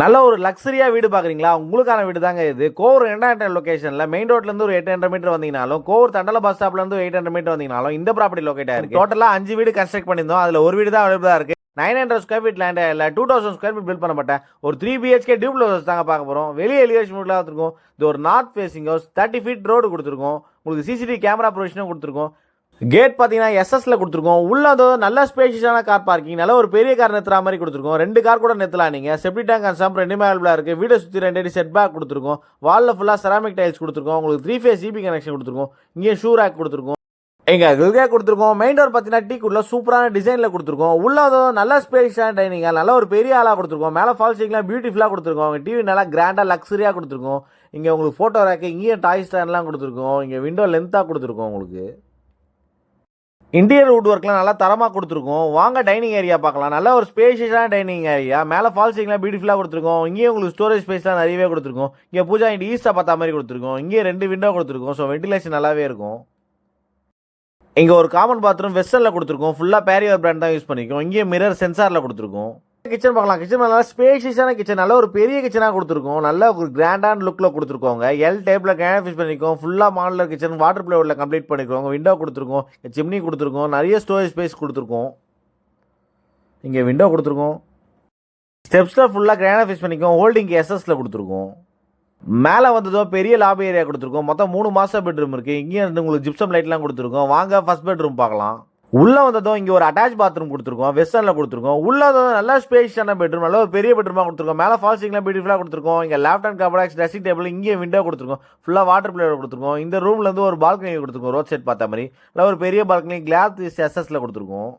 நல்ல ஒரு லக்ஸரியா வீடு பார்க்குறீங்களா? உங்களுக்கான வீடு தாங்க இது. கோவூர் 200 லொகேஷன்ல மெயின் ரோட்லேருந்து ஒரு 800 மீட்டர் வந்தீங்கனாலும், கோவூர் தண்டல பஸ் ஸ்டாப்லேருந்து 800 மீட்டர் வந்தீங்கனாலும், இந்த ப்ராப்பர்ட்டி லொகேட் ஆயிருக்கு. டோட்டலா 5 வீடு கன்ஸ்ட்ரக்ட் பண்ணியிருந்தோம். அதில் ஒரு வீடு தான் அவைலபிளா இருக்கு. 900 ஸ்கொயர் ஃபீட் லேண்ட் இல்ல 2000 ஸ்கொயர் ஃபீட் பில்ட் பண்ணப்பட்ட ஒரு 3 பிஹெச்கே டியூப்ளஸ் ஹவுஸ் தாங்க பார்க்க போறோம். வெளியே எலிவேஷன் வீட்லாம் வச்சிருக்கோம். இது ஒரு north facing house, 30 feet road கொடுத்துருக்கோம். உங்களுக்கு சிசிடிவி கேமரா ப்ரொவிஷனும் கொடுத்துருக்கோம். கேட் பார்த்தீங்கன்னா எஸ்எஸ்ல கொடுத்துருக்கோம். உள்ள நல்ல ஸ்பேஷியஸான கார் பார்க்கிங், நல்ல ஒரு பெரிய கார் நிறுத்துற மாதிரி கொடுத்துருக்கோம். 2 கார் கூட நிறுத்தலாம் நீங்க. செப்டி டேங்க் அண்ட் சம்ப் ரெண்டுமே அவைலபிளா இருக்கு. வீடை சுற்றி 2 அடி செட் பேக் கொடுத்துருக்கோம். வால்ல ஃபுல்லா செராமிக் டைல்ஸ் கொடுத்துருக்கோம். உங்களுக்கு 3 ஃபேஸ் சிபி கனெக்ஷன் கொடுத்துருக்கோம். இங்கே ஷூ ரேக் கொடுத்துருக்கோம். எங்க கில்கே கொடுத்துருக்கோம். மெயின் டோர் பார்த்தீங்கன்னா டீக்குள்ள சூப்பரான டிசைன்ல கொடுத்துருக்கோம். உள்ள நல்ல ஸ்பேஷியஸான டைனிங், நல்ல ஒரு பெரிய ஆளா கொடுத்துருக்கோம். மேலே ஃபால் சீலிங்லாம் பியூட்டிஃபுல்லா கொடுத்துருக்கோம். டிவி நல்லா கிராண்டா லக்ஸரியா கொடுத்துருக்கோம். இங்க உங்களுக்கு போட்டோ ரேக், இங்கேயும் டாய் ஸ்டாண்ட்லாம் கொடுத்துருக்கோம். இங்க விண்டோ லென்த்தா கொடுத்துருக்கோம். உங்களுக்கு இன்டீரியர் வுட் ஒர்க்லாம் நல்லா தரமாக கொடுத்துருக்கோம். வாங்க டைனிங் ஏரியா பார்க்கலாம். நல்ல ஒரு ஸ்பேஷியஸான டைனிங் ஏரியா. மேலே ஃபால் சீலிங்லாம் பியூட்டிஃபுல்லாக கொடுத்துருக்கோம். இங்கேயும் உங்களுக்கு ஸ்டோரேஜ் ஸ்பேஸ்லாம் நிறையவே கொடுத்துருக்கோம். இங்கே பூஜா இங்கே ஈஸ்டா பார்த்த மாதிரி கொடுத்துருக்கோம். இங்கே 2 விண்டோ கொடுத்துருக்கோம். ஸோ வென்டிலேஷன் நல்லாவே இருக்கும். இங்கே ஒரு காமன் பாத்ரூம் வெஸ்டர்னில் கொடுத்துருக்கோம். ஃபுல்லாக பேரியர் பிராண்ட் தான் யூஸ் பண்ணிக்கோம். இங்கே மிரர் சென்சாரில் கொடுத்துருக்கோம். கிச்சன் பார்க்கலாம். கிச்சன் நல்லா ஸ்பேஷியஸான கிச்சன், நல்ல ஒரு பெரிய கிச்சனாக கொடுத்துருக்கோம். நல்ல ஒரு கிராண்டான லுக்கில் கொடுத்துருக்கோங்க. எல் டைப்பில் கிராண்ட் ஃபிஷ் பண்ணிக்கோம். ஃபுல்லாக மாடலர் கிச்சன் வாட்டர் ப்ளேவுட்டில் கம்ப்ளீட் பண்ணிக்கோங்க. விண்டோ கொடுத்துருக்கோம். சிம்னி கொடுத்துருக்கோம். நிறைய ஸ்டோரேஜ் ஸ்பேஸ் கொடுத்துருக்கோம். இங்கே விண்டோ கொடுத்துருக்கோம். ஸ்டெப்ஸில் ஃபுல்லாக கிராண்ட் ஃபிஷ் பண்ணிக்கோம். ஹோல்டிங் எஸ்எஸ்ல கொடுத்துருக்கோம். மேலே வந்ததோ பெரிய லாபி ஏரியா கொடுத்துருக்கோம். மொத்தம் 3 மாஸ்டர் பெட்ரூம் இருக்குது. இங்கேயும் உங்களுக்கு ஜிப்சம் லைட்லாம் கொடுத்துருக்கோம். வாங்க ஃபர்ஸ்ட் பெட்ரூம் பார்க்கலாம். உள்ள வந்ததும் இங்கே ஒரு அட்டாச் பாத்ரூம் கொடுத்துருக்கோம். வெஸ்டர்னில் கொடுத்துருக்கோம். உள்ளதும் நல்ல ஸ்பேஷியஸான பெட்ரூம், நல்ல ஒரு பெரிய பெட்ரூமாக கொடுத்துருக்கோம். மேலே ஃபால் சீலிங்லாம் பியூட்டிஃபுல்லாக கொடுத்துருக்கோம். இங்கே லேப்டாப் அண்ட் கபடாக்ஸ் ட்ரெஸ்ஸிங் டேபிள், இங்கே விண்டோ கொடுத்துருக்கோம். ஃபுல்லாக வாட்டர் பிளேவர் கொடுத்துருக்கோம். இந்த ரூம்லேருந்து ஒரு பால்கனி கொடுத்துருக்கோம். ரோட் சைட் பார்த்த மாதிரி நல்ல ஒரு பெரிய பால்கனி கிளாஸ் எஸ்எஸ்ல கொடுத்துருக்கோம்.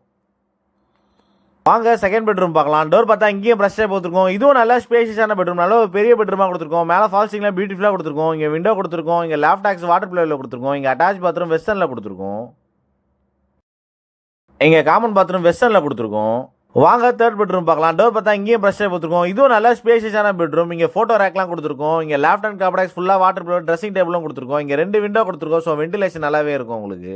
வாங்க செகண்ட் பெட்ரூம் பார்க்கலாம். டோர் பார்த்தா இங்கேயும் ப்ரஷ் கொடுத்துருக்கோம். இதுவும் நல்ல ஸ்பேஷியஸான பெட்ரூம், நல்ல ஒரு பெரிய பெட்ரூமாக கொடுத்துருக்கோம். மேலே ஃபால் சீலிங்லாம் பியூட்டிஃபுல்லாக கொடுத்துருக்கோம். இங்கே விண்டோ கொடுத்துருக்கோம். இங்கே லேப்டாக்ஸ் வாட்டர் பிளேவரில் கொடுத்துருக்கோம். இங்கே அட்டாச் பாத்ரூம் வெஸ்டர்னில் கொடுத்துருக்கோம். இங்கே காமன் பாத்ரூம் வெஸ்டர்னில் கொடுத்துருக்கோம். வாங்க தேர்ட் பெட்ரூம் பார்க்கலாம். டோர் பார்த்தா இங்கேயும் ப்ரஷ் கொடுத்துருக்கோம். இதுவும் நல்ல ஸ்பேஷியஸான பெட்ரூம். இங்கே ஃபோட்டோ ரேக்லாம் கொடுத்துருக்கோம். இங்கே லேப்டாப் அண்ட் கபடாக்ஸ் ஃபுல்லாக வாட்டர் ப்ளேவர் ட்ரெஸ்ஸிங் டேபிளும் கொடுத்துருக்கோம். இங்கே 2 விண்டோ கொடுத்துருக்கோம். ஸோ வென்டிலேஷன் நல்லாவே இருக்கும். உங்களுக்கு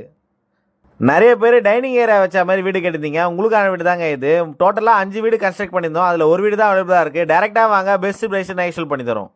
நிறைய பேர் டைனிங் ஏரியா வச்ச மாதிரி வீடு கேட்டிருந்தீங்க. உங்களுக்கான வீடு தாங்க இது. டோட்டலாக 5 வீடு கன்ஸ்ட்ரக்ட் பண்ணியிருந்தோம். அதில் ஒரு வீடு தான் அவைலபிளாக இருக்குது. டேரெக்டாக வாங்க, பெஸ்ட் ப்ரைஸ் நெகோஷியேட் பண்ணி தரோம்.